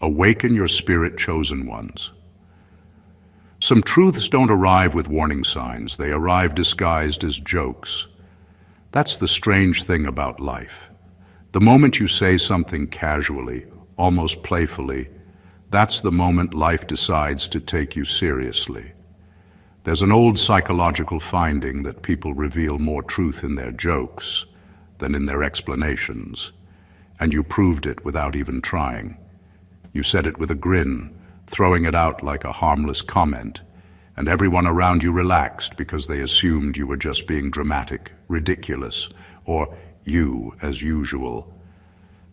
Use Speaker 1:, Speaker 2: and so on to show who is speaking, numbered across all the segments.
Speaker 1: Awaken your spirit chosen ones. Some truths don't arrive with warning signs, they arrive disguised as jokes. That's the strange thing about life. The moment you say something casually, almost playfully, that's the moment life decides to take you seriously. There's an old psychological finding that people reveal more truth in their jokes than in their explanations, and you proved it without even trying. You said it with a grin, throwing it out like a harmless comment, and everyone around you relaxed because they assumed you were just being dramatic, ridiculous, or you as usual.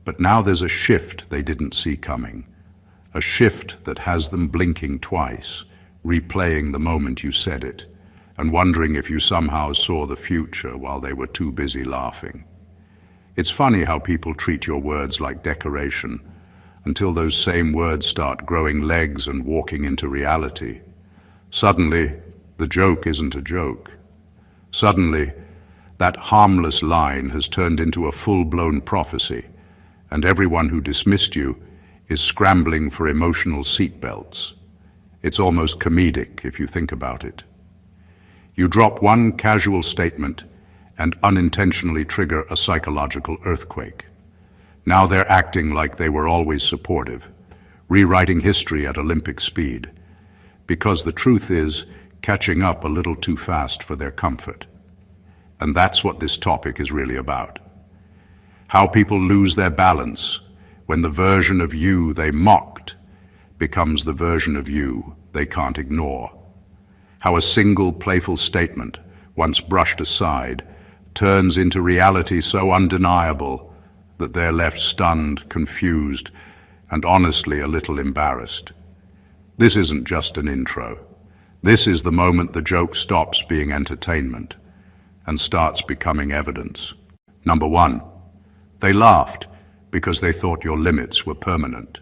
Speaker 1: But now there's a shift they didn't see coming, a shift that has them blinking twice, replaying the moment you said it, and wondering if you somehow saw the future while they were too busy laughing. It's funny how people treat your words like decoration, until those same words start growing legs and walking into reality. Suddenly, the joke isn't a joke. Suddenly, that harmless line has turned into a full-blown prophecy, and everyone who dismissed you is scrambling for emotional seatbelts. It's almost comedic if you think about it. You drop one casual statement and unintentionally trigger a psychological earthquake. Now they're acting like they were always supportive, rewriting history at Olympic speed, because the truth is catching up a little too fast for their comfort. And that's what this topic is really about. How people lose their balance when the version of you they mocked becomes the version of you they can't ignore. How a single playful statement, once brushed aside, turns into reality so undeniable that they're left stunned, confused, and honestly a little embarrassed. This isn't just an intro. This is the moment the joke stops being entertainment and starts becoming evidence. Number one, they laughed because they thought your limits were permanent.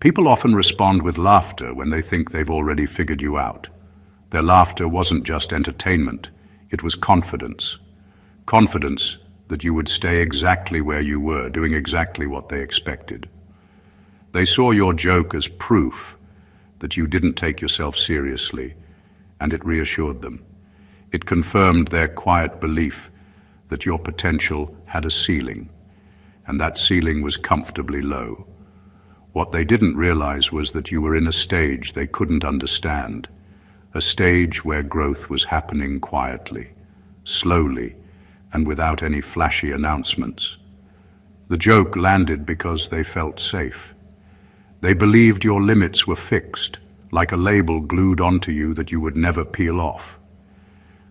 Speaker 1: People often respond with laughter when they think they've already figured you out. Their laughter wasn't just entertainment, it was confidence. Confidence that you would stay exactly where you were, doing exactly what they expected. They saw your joke as proof that you didn't take yourself seriously, and it reassured them. It confirmed their quiet belief that your potential had a ceiling, and that ceiling was comfortably low. What they didn't realize was that you were in a stage they couldn't understand, a stage where growth was happening quietly, slowly, and without any flashy announcements. The joke landed because they felt safe. They believed your limits were fixed, like a label glued onto you that you would never peel off.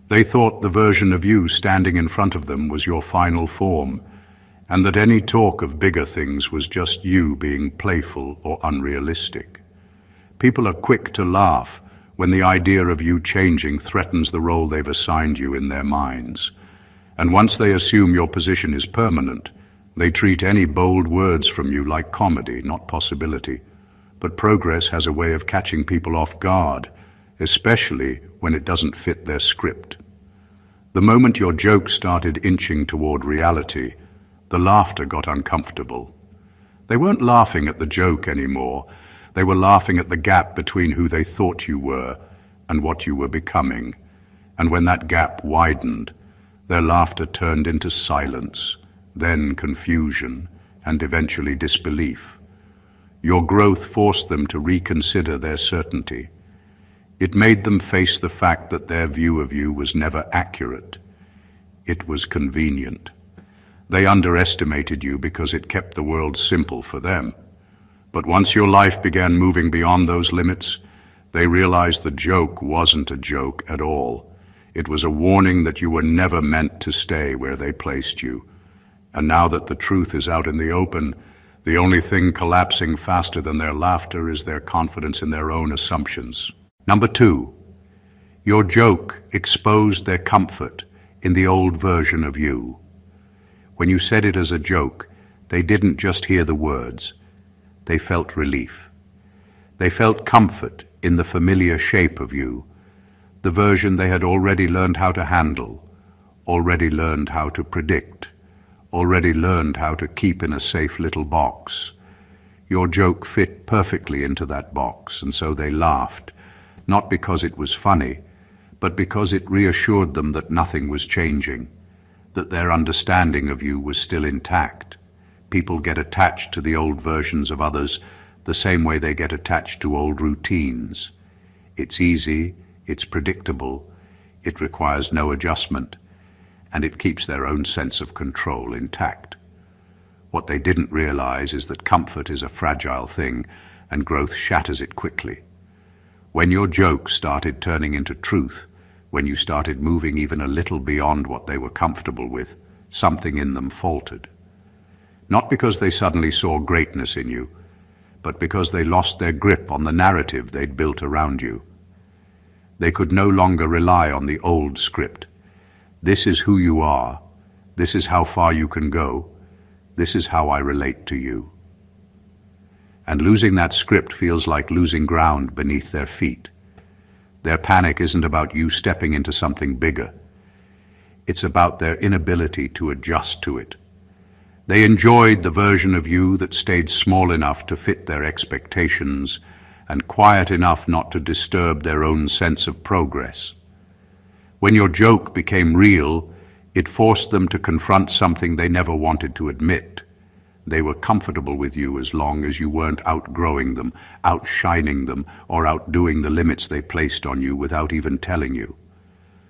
Speaker 1: They thought the version of you standing in front of them was your final form, and that any talk of bigger things was just you being playful or unrealistic. People are quick to laugh when the idea of you changing threatens the role they've assigned you in their minds. And once they assume your position is permanent, they treat any bold words from you like comedy, not possibility. But progress has a way of catching people off guard, especially when it doesn't fit their script. The moment your joke started inching toward reality, the laughter got uncomfortable. They weren't laughing at the joke anymore. They were laughing at the gap between who they thought you were and what you were becoming. And when that gap widened, their laughter turned into silence, then confusion, and eventually disbelief. Your growth forced them to reconsider their certainty. It made them face the fact that their view of you was never accurate. It was convenient. They underestimated you because it kept the world simple for them. But once your life began moving beyond those limits, they realized the joke wasn't a joke at all. It was a warning that you were never meant to stay where they placed you. And now that the truth is out in the open, the only thing collapsing faster than their laughter is their confidence in their own assumptions. Number two, your joke exposed their comfort in the old version of you. When you said it as a joke, they didn't just hear the words. They felt relief. They felt comfort in the familiar shape of you, the version they had already learned how to handle, already learned how to predict, already learned how to keep in a safe little box. Your joke fit perfectly into that box, and so they laughed, not because it was funny, but because it reassured them that nothing was changing, that their understanding of you was still intact. People get attached to the old versions of others the same way they get attached to old routines. It's easy, it's predictable, it requires no adjustment, and it keeps their own sense of control intact. What they didn't realize is that comfort is a fragile thing, and growth shatters it quickly. When your joke started turning into truth, when you started moving even a little beyond what they were comfortable with, something in them faltered. Not because they suddenly saw greatness in you, but because they lost their grip on the narrative they'd built around you. They could no longer rely on the old script. This is who you are. This is how far you can go. This is how I relate to you. And losing that script feels like losing ground beneath their feet. Their panic isn't about you stepping into something bigger. It's about their inability to adjust to it. They enjoyed the version of you that stayed small enough to fit their expectations and quiet enough not to disturb their own sense of progress. When your joke became real, it forced them to confront something they never wanted to admit. They were comfortable with you as long as you weren't outgrowing them, outshining them, or outdoing the limits they placed on you without even telling you.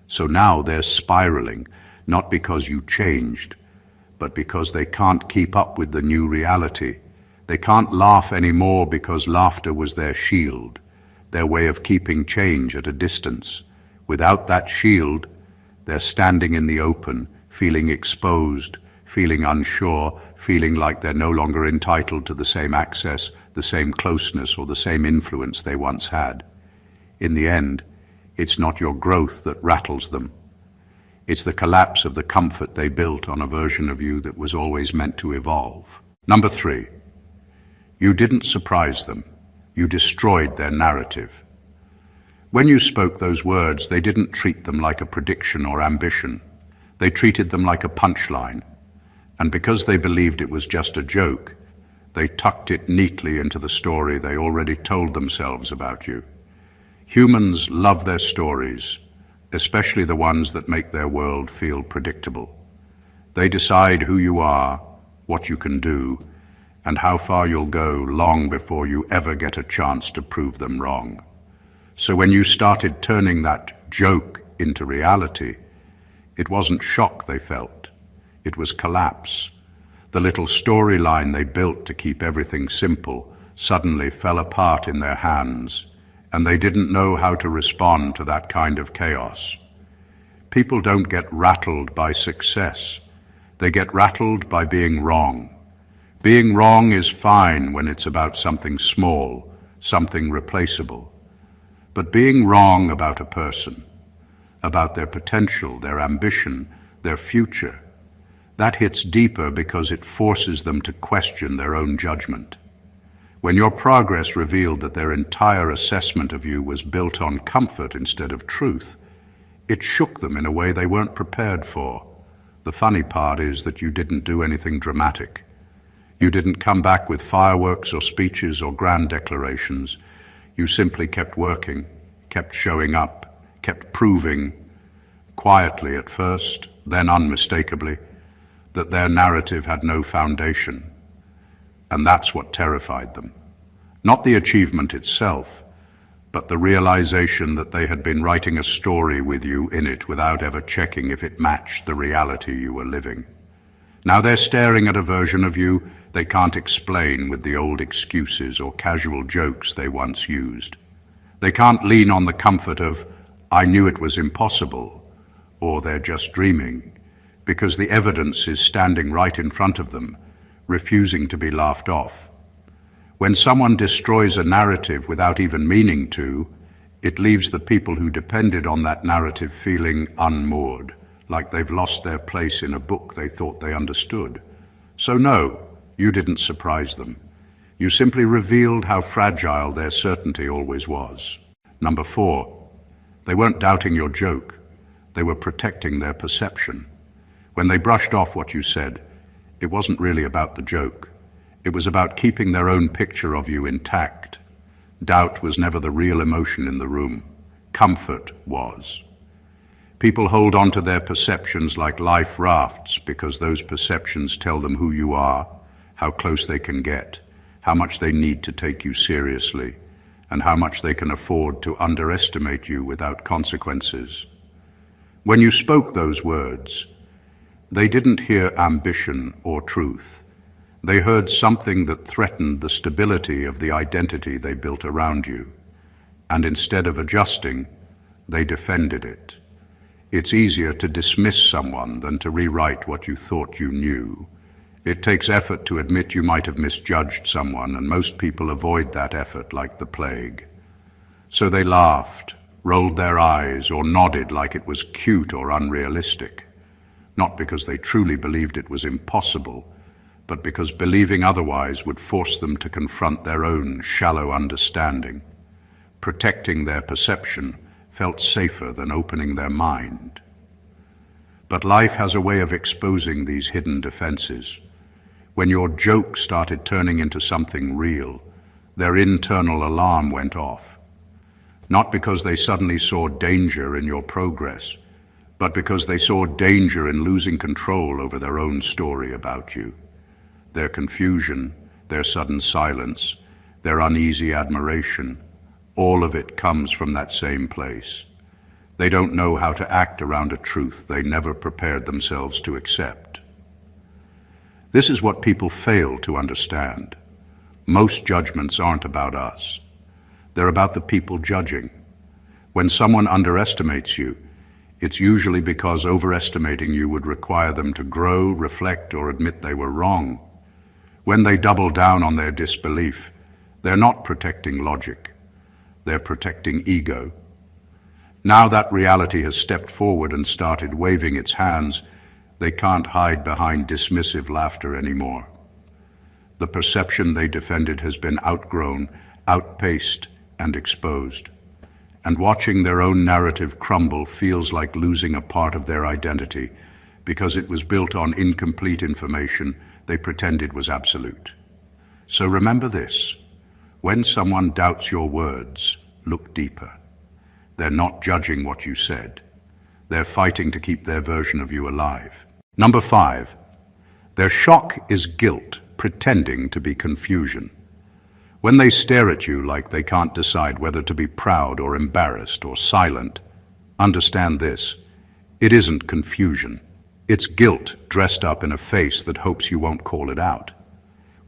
Speaker 1: So now they're spiraling, not because you changed, but because they can't keep up with the new reality. They can't laugh anymore because laughter was their shield, their way of keeping change at a distance. Without that shield, they're standing in the open, feeling exposed, feeling unsure, feeling like they're no longer entitled to the same access, the same closeness, or the same influence they once had. In the end, it's not your growth that rattles them. It's the collapse of the comfort they built on a version of you that was always meant to evolve. Number 3, you didn't surprise them. You destroyed their narrative. When you spoke those words, they didn't treat them like a prediction or ambition. They treated them like a punchline. And because they believed it was just a joke, they tucked it neatly into the story they already told themselves about you. Humans love their stories, especially the ones that make their world feel predictable. They decide who you are, what you can do, and how far you'll go long before you ever get a chance to prove them wrong. So when you started turning that joke into reality, it wasn't shock they felt. It was collapse. The little storyline they built to keep everything simple suddenly fell apart in their hands, and they didn't know how to respond to that kind of chaos. People don't get rattled by success. They get rattled by being wrong. Being wrong is fine when it's about something small, something replaceable. But being wrong about a person, about their potential, their ambition, their future, that hits deeper because it forces them to question their own judgment. When your progress revealed that their entire assessment of you was built on comfort instead of truth, it shook them in a way they weren't prepared for. The funny part is that you didn't do anything dramatic. You didn't come back with fireworks or speeches or grand declarations. You simply kept working, kept showing up, kept proving, quietly at first, then unmistakably, that their narrative had no foundation. And that's what terrified them. Not the achievement itself, but the realization that they had been writing a story with you in it without ever checking if it matched the reality you were living. Now they're staring at a version of you they can't explain with the old excuses or casual jokes they once used. They can't lean on the comfort of, "I knew it was impossible," or "they're just dreaming," because the evidence is standing right in front of them, refusing to be laughed off. When someone destroys a narrative without even meaning to, it leaves the people who depended on that narrative feeling unmoored, like they've lost their place in a book they thought they understood. So no, you didn't surprise them. You simply revealed how fragile their certainty always was. Number 4, they weren't doubting your joke. They were protecting their perception. When they brushed off what you said, it wasn't really about the joke. It was about keeping their own picture of you intact. Doubt was never the real emotion in the room. Comfort was. People hold on to their perceptions like life rafts because those perceptions tell them who you are, how close they can get, how much they need to take you seriously, and how much they can afford to underestimate you without consequences. When you spoke those words, they didn't hear ambition or truth. They heard something that threatened the stability of the identity they built around you. And instead of adjusting, they defended it. It's easier to dismiss someone than to rewrite what you thought you knew. It takes effort to admit you might have misjudged someone, and most people avoid that effort like the plague. So they laughed, rolled their eyes, or nodded like it was cute or unrealistic. Not because they truly believed it was impossible, but because believing otherwise would force them to confront their own shallow understanding. Protecting their perception felt safer than opening their mind. But life has a way of exposing these hidden defenses. When your joke started turning into something real, their internal alarm went off. Not because they suddenly saw danger in your progress, but because they saw danger in losing control over their own story about you. Their confusion, their sudden silence, their uneasy admiration, all of it comes from that same place. They don't know how to act around a truth they never prepared themselves to accept. This is what people fail to understand. Most judgments aren't about us. They're about the people judging. When someone underestimates you, it's usually because overestimating you would require them to grow, reflect, or admit they were wrong. When they double down on their disbelief, they're not protecting logic. They're protecting ego. Now that reality has stepped forward and started waving its hands, they can't hide behind dismissive laughter anymore. The perception they defended has been outgrown, outpaced, and exposed. And watching their own narrative crumble feels like losing a part of their identity because it was built on incomplete information they pretended was absolute. So remember this: when someone doubts your words, look deeper. They're not judging what you said. They're fighting to keep their version of you alive. Number 5, their shock is guilt pretending to be confusion. When they stare at you like they can't decide whether to be proud or embarrassed or silent, understand this: it isn't confusion. It's guilt dressed up in a face that hopes you won't call it out.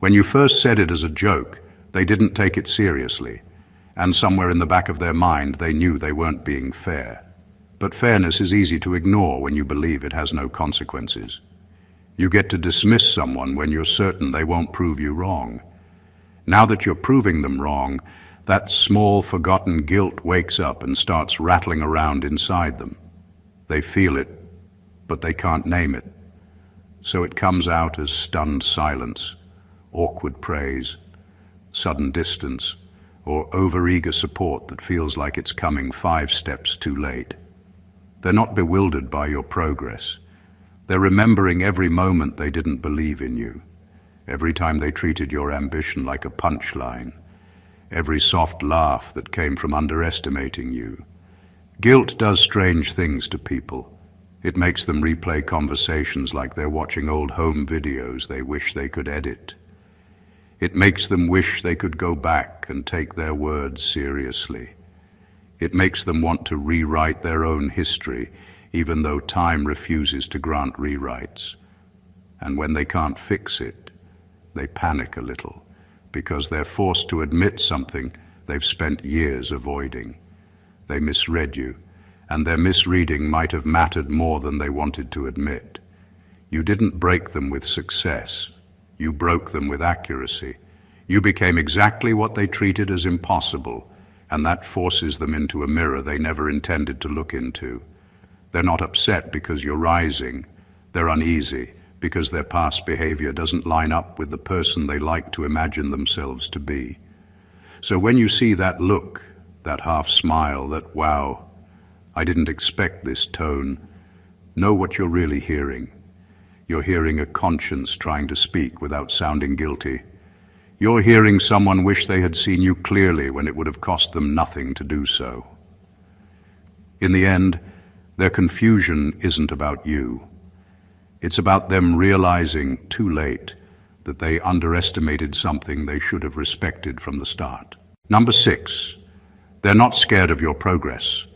Speaker 1: When you first said it as a joke, they didn't take it seriously, and somewhere in the back of their mind they knew they weren't being fair. But fairness is easy to ignore when you believe it has no consequences. You get to dismiss someone when you're certain they won't prove you wrong. Now that you're proving them wrong, that small forgotten guilt wakes up and starts rattling around inside them. They feel it, but they can't name it. So it comes out as stunned silence, awkward praise, sudden distance, or overeager support that feels like it's coming 5 steps too late. They're not bewildered by your progress. They're remembering every moment they didn't believe in you, every time they treated your ambition like a punchline, every soft laugh that came from underestimating you. Guilt does strange things to people. It makes them replay conversations like they're watching old home videos they wish they could edit. It makes them wish they could go back and take their words seriously. It makes them want to rewrite their own history, even though time refuses to grant rewrites. And when they can't fix it, they panic a little, because they're forced to admit something they've spent years avoiding. They misread you, and their misreading might have mattered more than they wanted to admit. You didn't break them with success. You broke them with accuracy. You became exactly what they treated as impossible, and that forces them into a mirror they never intended to look into. They're not upset because you're rising. They're uneasy because their past behavior doesn't line up with the person they like to imagine themselves to be. So when you see that look, that half smile, that wow, I didn't expect this tone, know what you're really hearing. You're hearing a conscience trying to speak without sounding guilty, You're hearing someone wish they had seen you clearly when it would have cost them nothing to do so. In the end, their confusion isn't about you. It's about them realizing too late that they underestimated something they should have respected from the start. Number 6, they're not scared of your progress.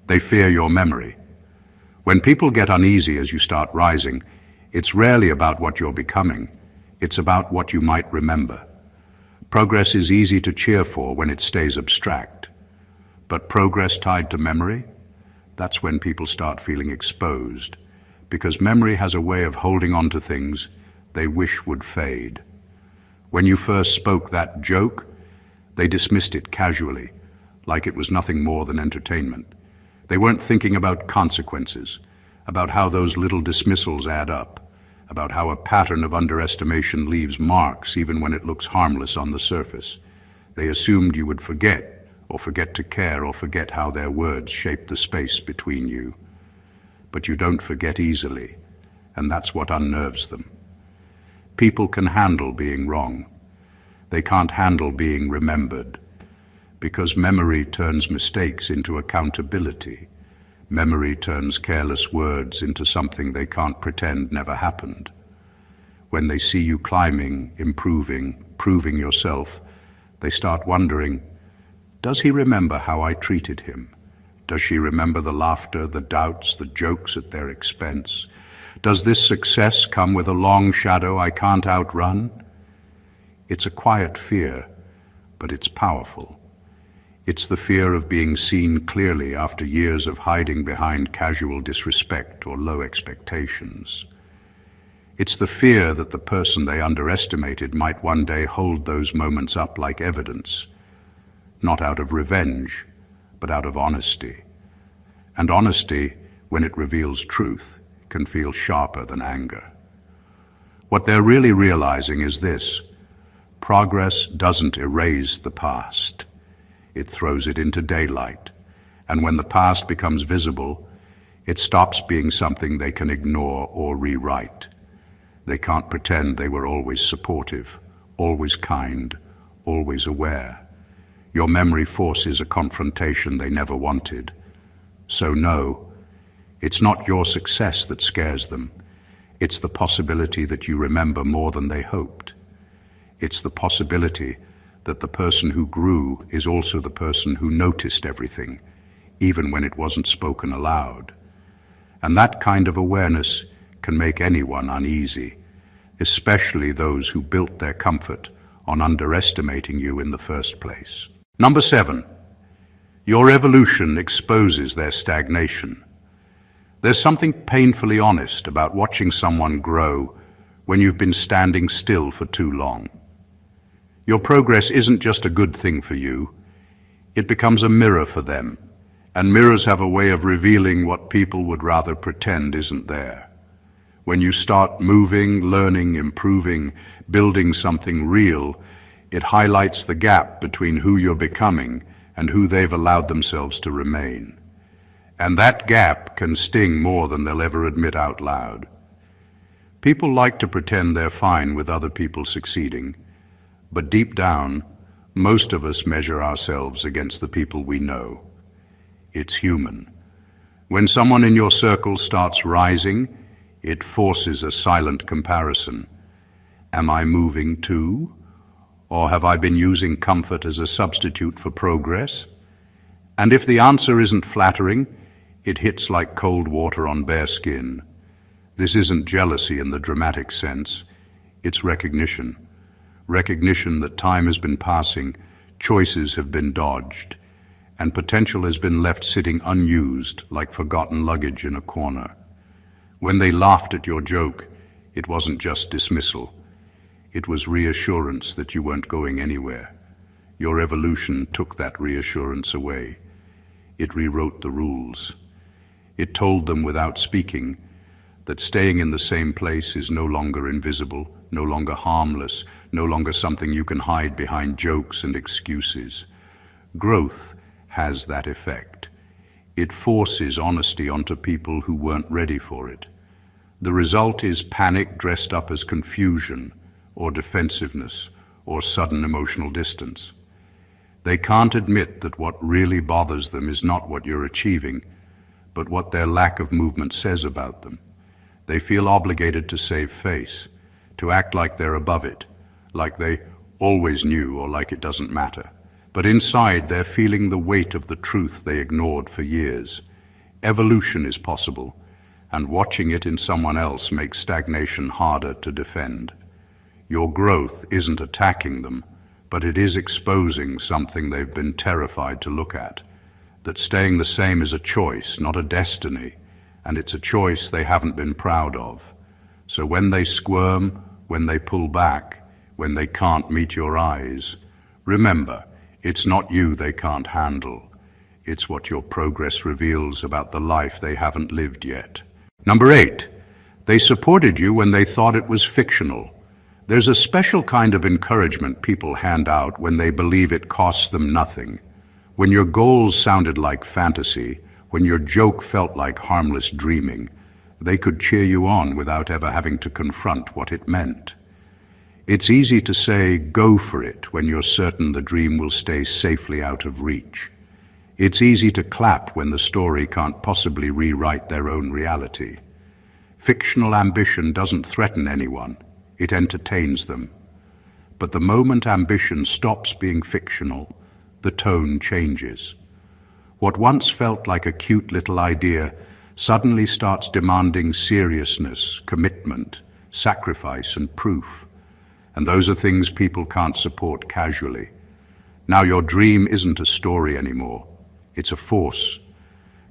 Speaker 1: They fear your memory. When people get uneasy as you start rising, it's rarely about what you're becoming. It's about what you might remember. Progress is easy to cheer for when it stays abstract. But progress tied to memory? That's when people start feeling exposed, because memory has a way of holding on to things they wish would fade. When you first spoke that joke, they dismissed it casually, like it was nothing more than entertainment. They weren't thinking about consequences, about how those little dismissals add up, about how a pattern of underestimation leaves marks even when it looks harmless on the surface. They assumed you would forget, or forget to care, or forget how their words shaped the space between you. But you don't forget easily, and that's what unnerves them. People can handle being wrong. They can't handle being remembered, because memory turns mistakes into accountability. Memory turns careless words into something they can't pretend never happened. When they see you climbing, improving, proving yourself, they start wondering, does he remember how I treated him? Does she remember the laughter, the doubts, the jokes at their expense? Does this success come with a long shadow I can't outrun? It's a quiet fear, but it's powerful. It's the fear of being seen clearly after years of hiding behind casual disrespect or low expectations. It's the fear that the person they underestimated might one day hold those moments up like evidence, not out of revenge, but out of honesty. And honesty, when it reveals truth, can feel sharper than anger. What they're really realizing is this: progress doesn't erase the past. It throws it into daylight. And when the past becomes visible, it stops being something they can ignore or rewrite. They can't pretend they were always supportive, always kind, always aware. Your memory forces a confrontation they never wanted. So no, it's not your success that scares them. It's the possibility that you remember more than they hoped. It's the possibility that the person who grew is also the person who noticed everything, even when it wasn't spoken aloud. And that kind of awareness can make anyone uneasy, especially those who built their comfort on underestimating you in the first place. Number 7, your evolution exposes their stagnation. There's something painfully honest about watching someone grow when you've been standing still for too long. Your progress isn't just a good thing for you, it becomes a mirror for them, and mirrors have a way of revealing what people would rather pretend isn't there. When you start moving, learning, improving, building something real, it highlights the gap between who you're becoming and who they've allowed themselves to remain. And that gap can sting more than they'll ever admit out loud. People like to pretend they're fine with other people succeeding, but deep down, most of us measure ourselves against the people we know. It's human. When someone in your circle starts rising, it forces a silent comparison. Am I moving too? Or have I been using comfort as a substitute for progress? And if the answer isn't flattering, it hits like cold water on bare skin. This isn't jealousy in the dramatic sense. It's recognition. Recognition that time has been passing, choices have been dodged, and potential has been left sitting unused like forgotten luggage in a corner. When they laughed at your joke, it wasn't just dismissal. It was reassurance that you weren't going anywhere. Your evolution took that reassurance away. It rewrote the rules. It told them without speaking that staying in the same place is no longer invisible, no longer harmless, no longer something you can hide behind jokes and excuses. Growth has that effect. It forces honesty onto people who weren't ready for it. The result is panic dressed up as confusion, or defensiveness, or sudden emotional distance. They can't admit that what really bothers them is not what you're achieving, but what their lack of movement says about them. They feel obligated to save face, to act like they're above it, like they always knew or like it doesn't matter. But inside, they're feeling the weight of the truth they ignored for years. Evolution is possible, and watching it in someone else makes stagnation harder to defend. Your growth isn't attacking them, but it is exposing something they've been terrified to look at. That staying the same is a choice, not a destiny, and it's a choice they haven't been proud of. So when they squirm, when they pull back, when they can't meet your eyes, remember, it's not you they can't handle. It's what your progress reveals about the life they haven't lived yet. Number 8, they supported you when they thought it was fictional. There's a special kind of encouragement people hand out when they believe it costs them nothing. When your goals sounded like fantasy, when your joke felt like harmless dreaming, they could cheer you on without ever having to confront what it meant. It's easy to say, go for it, when you're certain the dream will stay safely out of reach. It's easy to clap when the story can't possibly rewrite their own reality. Fictional ambition doesn't threaten anyone, it entertains them. But the moment ambition stops being fictional, the tone changes. What once felt like a cute little idea suddenly starts demanding seriousness, commitment, sacrifice, and proof. And those are things people can't support casually. Now your dream isn't a story anymore. It's a force.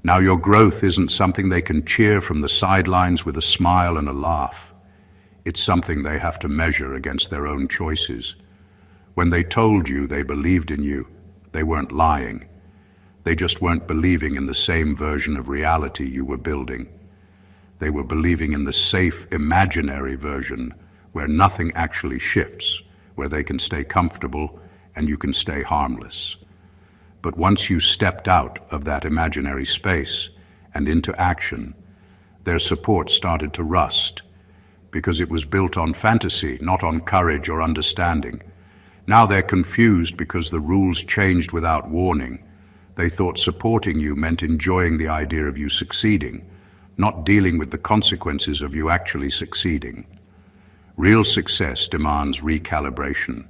Speaker 1: Now your growth isn't something they can cheer from the sidelines with a smile and a laugh. It's something they have to measure against their own choices. When they told you they believed in you, they weren't lying. They just weren't believing in the same version of reality you were building. They were believing in the safe, imaginary version where nothing actually shifts, where they can stay comfortable and you can stay harmless. But once you stepped out of that imaginary space and into action, their support started to rust because it was built on fantasy, not on courage or understanding. Now they're confused because the rules changed without warning. They thought supporting you meant enjoying the idea of you succeeding, not dealing with the consequences of you actually succeeding. Real success demands recalibration.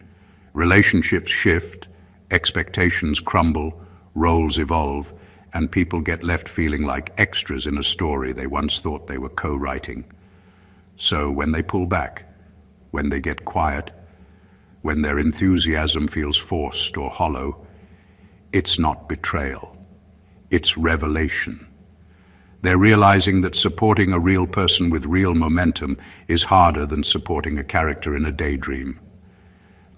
Speaker 1: Relationships shift, expectations crumble, roles evolve, and people get left feeling like extras in a story they once thought they were co-writing. So when they pull back, when they get quiet, when their enthusiasm feels forced or hollow, it's not betrayal, it's revelation. They're realizing that supporting a real person with real momentum is harder than supporting a character in a daydream.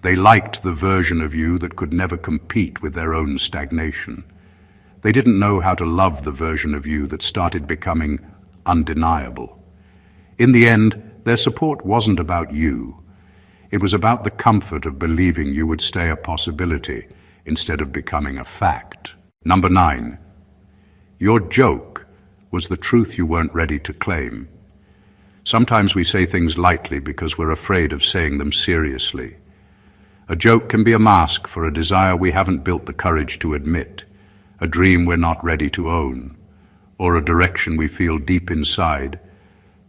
Speaker 1: They liked the version of you that could never compete with their own stagnation. They didn't know how to love the version of you that started becoming undeniable. In the end, their support wasn't about you. It was about the comfort of believing you would stay a possibility instead of becoming a fact. Number 9, your joke was the truth you weren't ready to claim. Sometimes we say things lightly because we're afraid of saying them seriously. A joke can be a mask for a desire we haven't built the courage to admit, a dream we're not ready to own, or a direction we feel deep inside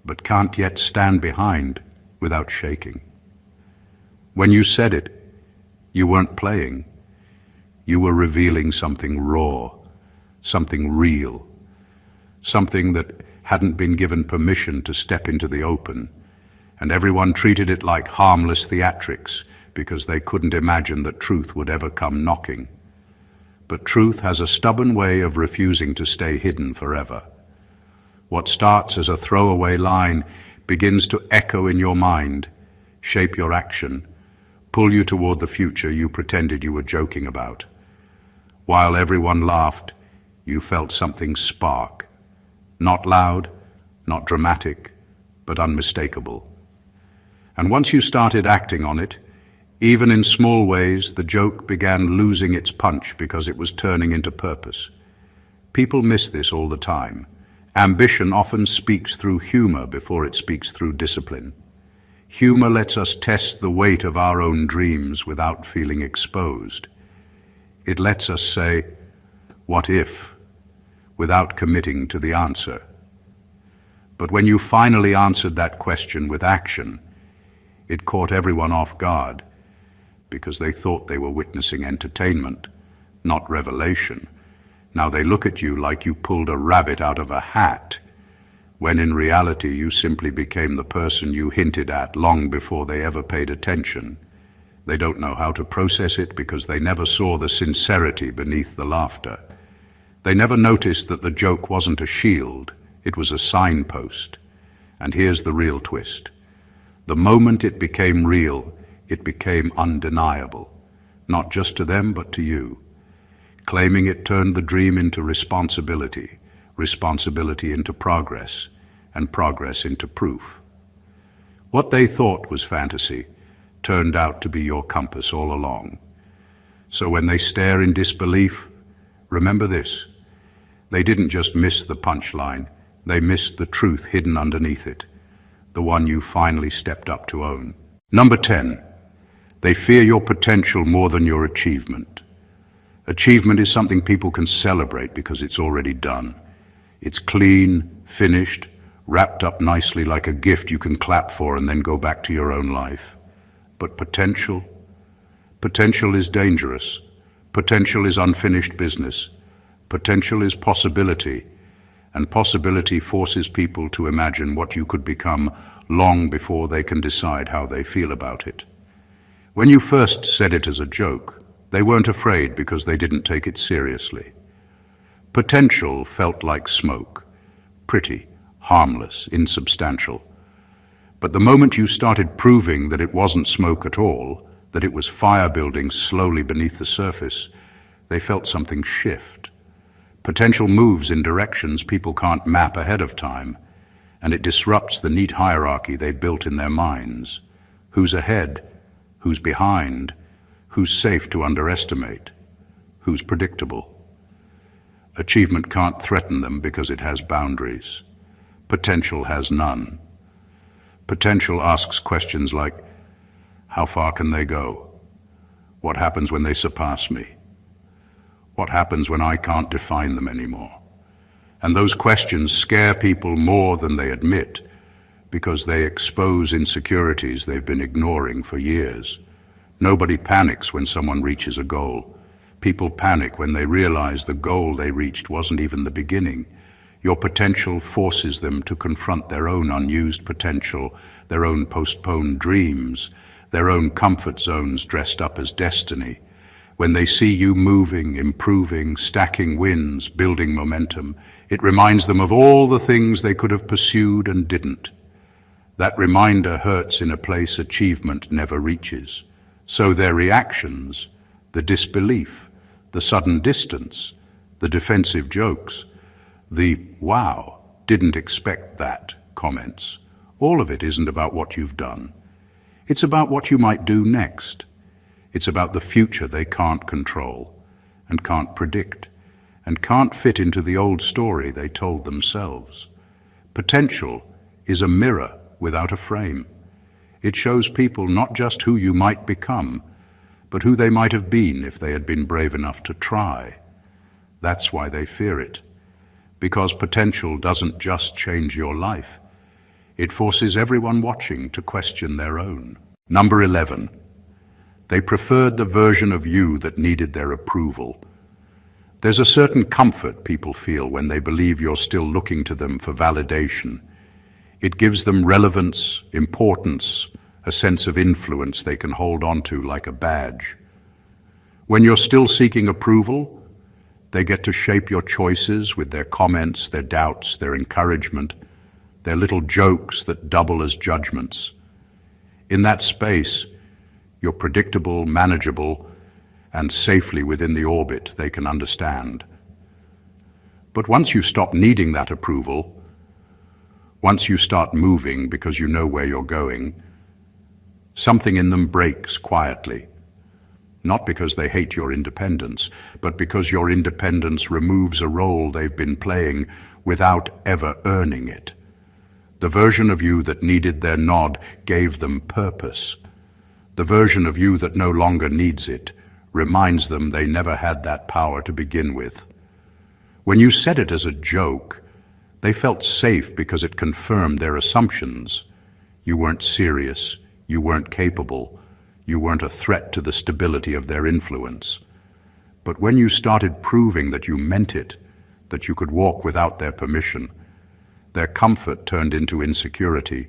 Speaker 1: but can't yet stand behind without shaking. When you said it, you weren't playing. You were revealing something raw, something real, something that hadn't been given permission to step into the open, and everyone treated it like harmless theatrics because they couldn't imagine that truth would ever come knocking. But truth has a stubborn way of refusing to stay hidden forever. What starts as a throwaway line begins to echo in your mind, shape your action, pull you toward the future you pretended you were joking about. While everyone laughed, you felt something spark. Not loud, not dramatic, but unmistakable. And once you started acting on it, even in small ways, the joke began losing its punch because it was turning into purpose. People miss this all the time. Ambition often speaks through humor before it speaks through discipline. Humor lets us test the weight of our own dreams without feeling exposed. It lets us say, "What if?" without committing to the answer. But when you finally answered that question with action, it caught everyone off guard because they thought they were witnessing entertainment, not revelation. Now they look at you like you pulled a rabbit out of a hat, when in reality you simply became the person you hinted at long before they ever paid attention. They don't know how to process it because they never saw the sincerity beneath the laughter. They never noticed that the joke wasn't a shield, it was a signpost. And here's the real twist. The moment it became real, it became undeniable, not just to them but to you. Claiming it turned the dream into responsibility, responsibility into progress, and progress into proof. What they thought was fantasy turned out to be your compass all along. So when they stare in disbelief, remember this: they didn't just miss the punchline, they missed the truth hidden underneath it, the one you finally stepped up to own. Number 10, they fear your potential more than your achievement. Achievement is something people can celebrate because it's already done. It's clean, finished, wrapped up nicely like a gift you can clap for and then go back to your own life. But potential is dangerous. Potential is unfinished business. Potential is possibility, and possibility forces people to imagine what you could become long before they can decide how they feel about it. When you first said it as a joke, they weren't afraid because they didn't take it seriously. Potential felt like smoke, pretty, harmless, insubstantial. But the moment you started proving that it wasn't smoke at all, that it was fire building slowly beneath the surface, they felt something shift. Potential moves in directions people can't map ahead of time, and it disrupts the neat hierarchy they built in their minds. Who's ahead? Who's behind? Who's safe to underestimate? Who's predictable? Achievement can't threaten them because it has boundaries. Potential has none. Potential asks questions like, how far can they go? What happens when they surpass me? What happens when I can't define them anymore? And those questions scare people more than they admit because they expose insecurities they've been ignoring for years. Nobody panics when someone reaches a goal. People panic when they realize the goal they reached wasn't even the beginning. Your potential forces them to confront their own unused potential, their own postponed dreams, their own comfort zones dressed up as destiny. When they see you moving, improving, stacking wins, building momentum, it reminds them of all the things they could have pursued and didn't. That reminder hurts in a place achievement never reaches. So their reactions, the disbelief, the sudden distance, the defensive jokes, the "wow, didn't expect that" comments, all of it isn't about what you've done. It's about what you might do next. It's about the future they can't control and can't predict and can't fit into the old story they told themselves. Potential is a mirror without a frame. It shows people not just who you might become, but who they might have been if they had been brave enough to try. That's why they fear it. Because potential doesn't just change your life. It forces everyone watching to question their own. Number 11. They preferred the version of you that needed their approval. There's a certain comfort people feel when they believe you're still looking to them for validation. It gives them relevance, importance, a sense of influence they can hold on to like a badge. When you're still seeking approval, they get to shape your choices with their comments, their doubts, their encouragement, their little jokes that double as judgments. In that space, you're predictable, manageable, and safely within the orbit they can understand. But once you stop needing that approval, once you start moving because you know where you're going, something in them breaks quietly. Not because they hate your independence, but because your independence removes a role they've been playing without ever earning it. The version of you that needed their nod gave them purpose. The version of you that no longer needs it reminds them they never had that power to begin with. When you said it as a joke, they felt safe because it confirmed their assumptions. You weren't serious, you weren't capable, you weren't a threat to the stability of their influence. But when you started proving that you meant it, that you could walk without their permission, their comfort turned into insecurity.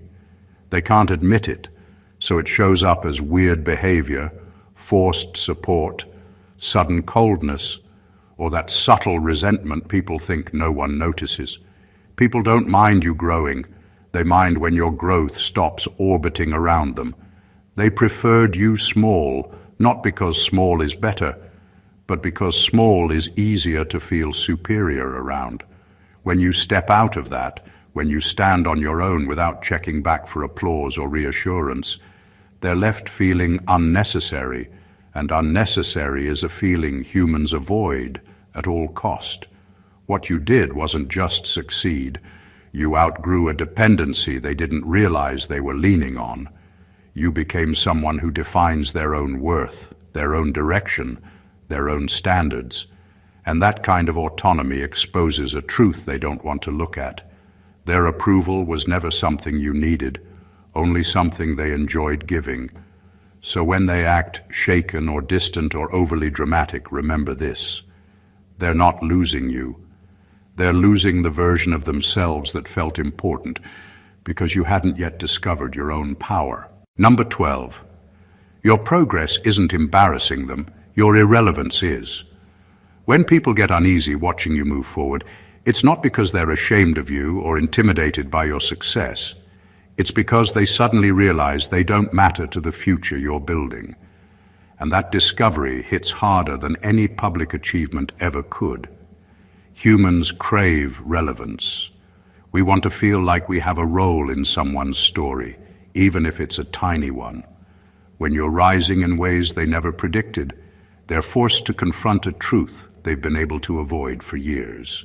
Speaker 1: They can't admit it, so it shows up as weird behavior, forced support, sudden coldness, or that subtle resentment people think no one notices. People don't mind you growing. They mind when your growth stops orbiting around them. They preferred you small, not because small is better, but because small is easier to feel superior around. When you step out of that, when you stand on your own without checking back for applause or reassurance, they're left feeling unnecessary, and unnecessary is a feeling humans avoid at all cost. What you did wasn't just succeed. You outgrew a dependency they didn't realize they were leaning on. You became someone who defines their own worth, their own direction, their own standards. And that kind of autonomy exposes a truth they don't want to look at. Their approval was never something you needed, only something they enjoyed giving. So when they act shaken or distant or overly dramatic, remember this: they're not losing you. They're losing the version of themselves that felt important because you hadn't yet discovered your own power. Number 12. Your progress isn't embarrassing them, your irrelevance is. When people get uneasy watching you move forward, it's not because they're ashamed of you or intimidated by your success. It's because they suddenly realize they don't matter to the future you're building. And that discovery hits harder than any public achievement ever could. Humans crave relevance. We want to feel like we have a role in someone's story, even if it's a tiny one. When you're rising in ways they never predicted, they're forced to confront a truth they've been able to avoid for years.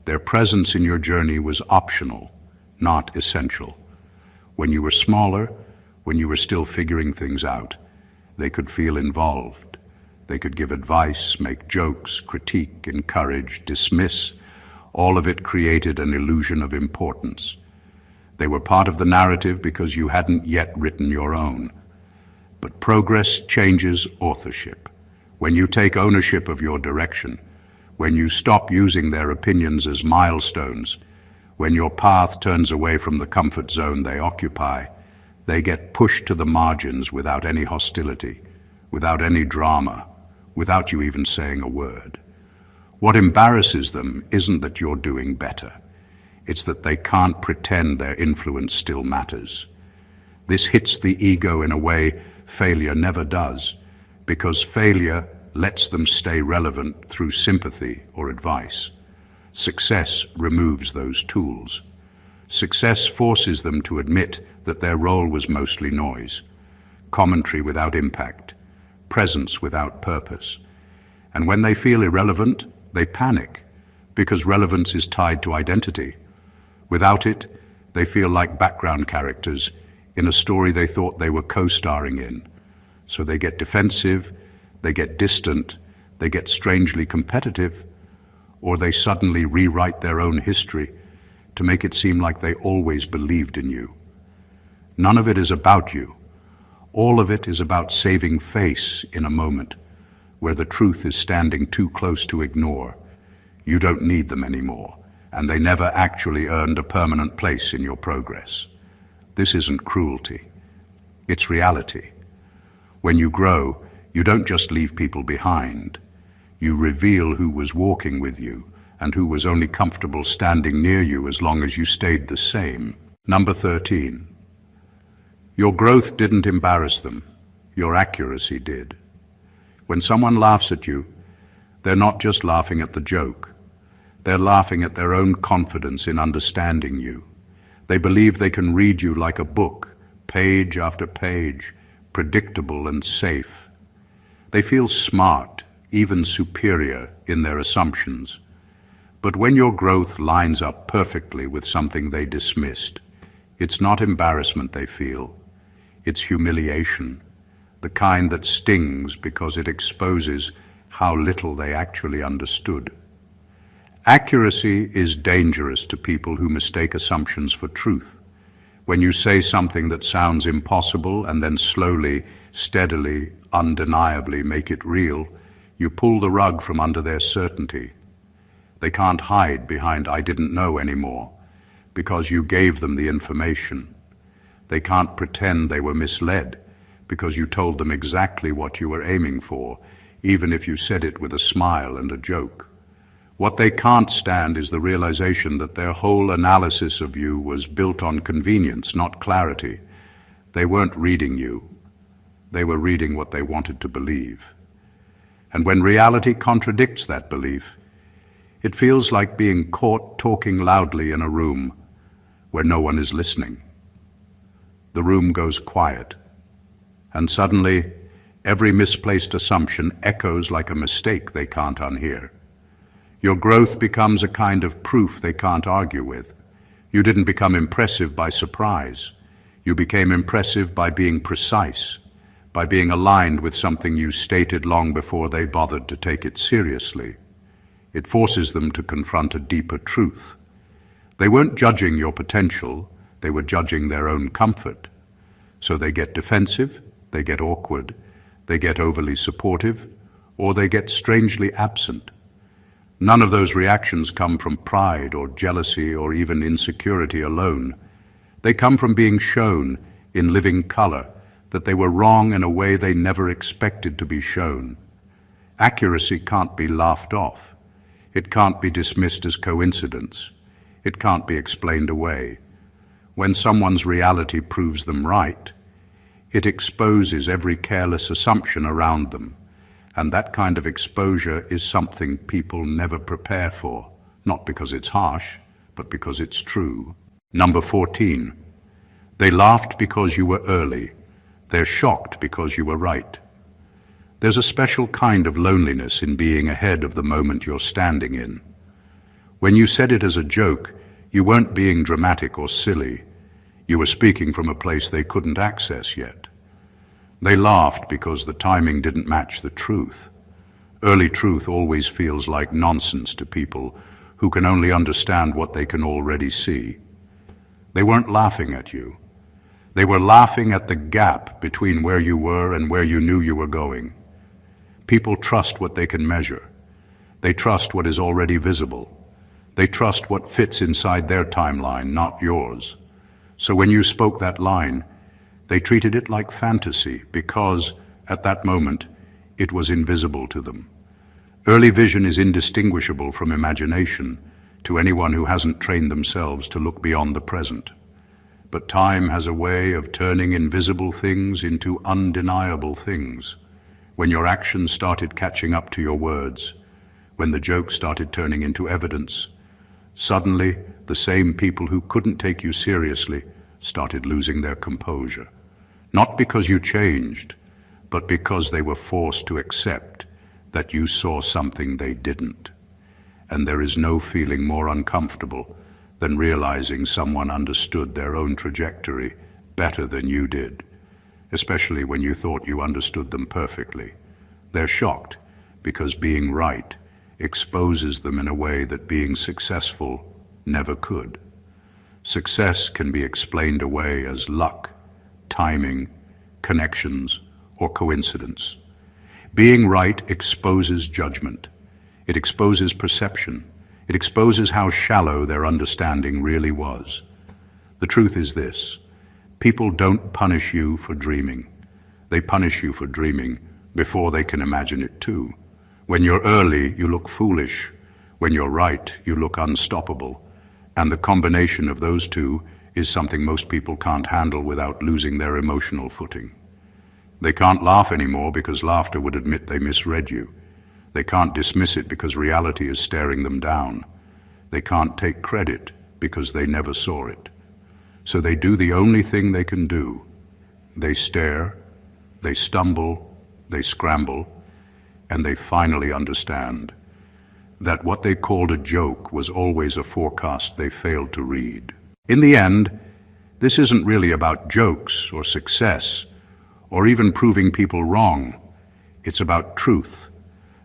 Speaker 1: Their presence in your journey was optional, not essential. When you were smaller, when you were still figuring things out, they could feel involved. They could give advice, make jokes, critique, encourage, dismiss. All of it created an illusion of importance. They were part of the narrative because you hadn't yet written your own. But progress changes authorship. When you take ownership of your direction, when you stop using their opinions as milestones, when your path turns away from the comfort zone they occupy, they get pushed to the margins without any hostility, without any drama, without you even saying a word. What embarrasses them isn't that you're doing better. It's that they can't pretend their influence still matters. This hits the ego in a way failure never does, because failure lets them stay relevant through sympathy or advice. Success removes those tools. Success forces them to admit that their role was mostly noise, commentary without impact, presence without purpose. And when they feel irrelevant, they panic, because relevance is tied to identity. Without it, they feel like background characters in a story they thought they were co-starring in. So they get defensive, they get distant, they get strangely competitive, or they suddenly rewrite their own history to make it seem like they always believed in you. None of it is about you. All of it is about saving face in a moment where the truth is standing too close to ignore. You don't need them anymore, and they never actually earned a permanent place in your progress. This isn't cruelty. It's reality. When you grow, you don't just leave people behind. You reveal who was walking with you and who was only comfortable standing near you as long as you stayed the same. Number 13. Your growth didn't embarrass them. Your accuracy did. When someone laughs at you, they're not just laughing at the joke. They're laughing at their own confidence in understanding you. They believe they can read you like a book, page after page, predictable and safe. They feel smart, even superior in their assumptions. But when your growth lines up perfectly with something they dismissed, It's not embarrassment they feel. It's humiliation, the kind that stings because it exposes how little they actually understood. Accuracy is dangerous to people who mistake assumptions for truth. When you say something that sounds impossible and then slowly, steadily, undeniably make it real, you pull the rug from under their certainty. They can't hide behind "I didn't know" anymore, because you gave them the information. They can't pretend they were misled, because you told them exactly what you were aiming for, even if you said it with a smile and a joke. What they can't stand is the realization that their whole analysis of you was built on convenience, not clarity. They weren't reading you. They were reading what they wanted to believe. And when reality contradicts that belief, it feels like being caught talking loudly in a room where no one is listening. The room goes quiet, and suddenly every misplaced assumption echoes like a mistake they can't unhear. Your growth becomes a kind of proof they can't argue with. You didn't become impressive by surprise. You became impressive by being precise, by being aligned with something you stated long before they bothered to take it seriously. It forces them to confront a deeper truth. They weren't judging your potential, they were judging their own comfort. So they get defensive, they get awkward, they get overly supportive, or they get strangely absent. None of those reactions come from pride or jealousy or even insecurity alone. They come from being shown in living color that they were wrong in a way they never expected to be shown. Accuracy can't be laughed off. It can't be dismissed as coincidence. It can't be explained away. When someone's reality proves them right, it exposes every careless assumption around them. And that kind of exposure is something people never prepare for, not because it's harsh, but because it's true. Number 14. They laughed because you were early. They're shocked because you were right. There's a special kind of loneliness in being ahead of the moment you're standing in. When you said it as a joke, you weren't being dramatic or silly. You were speaking from a place they couldn't access yet. They laughed because the timing didn't match the truth. Early truth always feels like nonsense to people who can only understand what they can already see. They weren't laughing at you. They were laughing at the gap between where you were and where you knew you were going. People trust what they can measure. They trust what is already visible. They trust what fits inside their timeline, not yours. So when you spoke that line, they treated it like fantasy because, at that moment, it was invisible to them. Early vision is indistinguishable from imagination to anyone who hasn't trained themselves to look beyond the present. But time has a way of turning invisible things into undeniable things. When your actions started catching up to your words, when the joke started turning into evidence, suddenly the same people who couldn't take you seriously started losing their composure. Not because you changed, but because they were forced to accept that you saw something they didn't. And there is no feeling more uncomfortable than realizing someone understood their own trajectory better than you did, especially when you thought you understood them perfectly. They're shocked because being right exposes them in a way that being successful never could. Success can be explained away as luck, timing, connections, or coincidence. Being right exposes judgment. It exposes perception. It exposes how shallow their understanding really was. The truth is this: people don't punish you for dreaming. They punish you for dreaming before they can imagine it too. When you're early, you look foolish. When you're right, you look unstoppable. And the combination of those two is something most people can't handle without losing their emotional footing. They can't laugh anymore because laughter would admit they misread you. They can't dismiss it because reality is staring them down. They can't take credit because they never saw it. So they do the only thing they can do. They stare, they stumble, they scramble, and they finally understand that what they called a joke was always a forecast they failed to read. In the end, This isn't really about jokes or success, or even proving people wrong. It's about truth,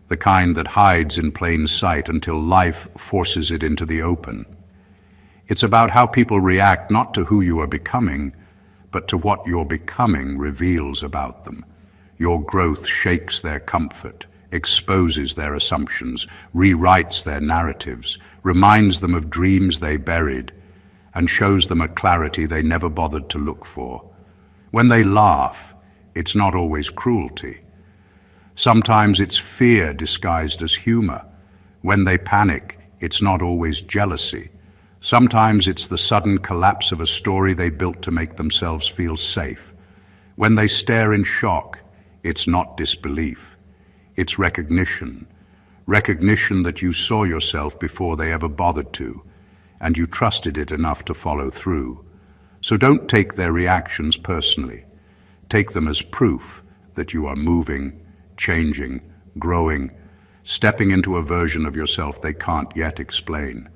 Speaker 1: the kind that hides in plain sight until life forces it into the open. It's about how people react not to who you are becoming, but to what your becoming reveals about them. Your growth shakes their comfort, exposes their assumptions, rewrites their narratives, reminds them of dreams they buried, and shows them a clarity they never bothered to look for. When they laugh, it's not always cruelty. Sometimes it's fear disguised as humor. When they panic, it's not always jealousy. Sometimes it's the sudden collapse of a story they built to make themselves feel safe. When they stare in shock, it's not disbelief. It's recognition. Recognition that you saw yourself before they ever bothered to, and you trusted it enough to follow through. So don't take their reactions personally. Take them as proof that you are moving, changing, growing, stepping into a version of yourself they can't yet explain.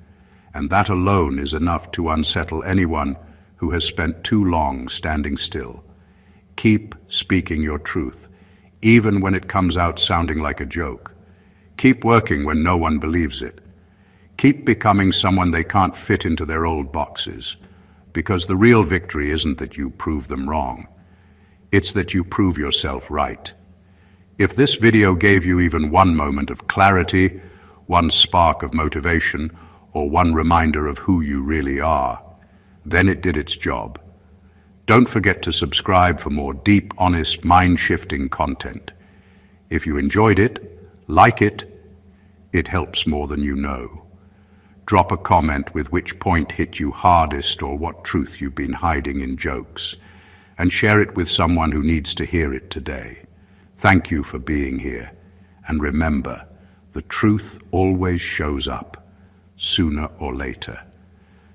Speaker 1: And that alone is enough to unsettle anyone who has spent too long standing still. Keep speaking your truth, even when it comes out sounding like a joke. Keep working when no one believes it. Keep becoming someone they can't fit into their old boxes, because the real victory isn't that you prove them wrong. It's that you prove yourself right. If this video gave you even one moment of clarity, one spark of motivation, or one reminder of who you really are, then it did its job. Don't forget to subscribe for more deep, honest, mind-shifting content. If you enjoyed it, like it. It helps more than you know. Drop a comment with which point hit you hardest or what truth you've been hiding in jokes, and share it with someone who needs to hear it today. Thank you for being here, and remember, the truth always shows up, sooner or later.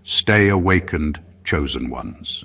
Speaker 1: Stay awakened, chosen ones.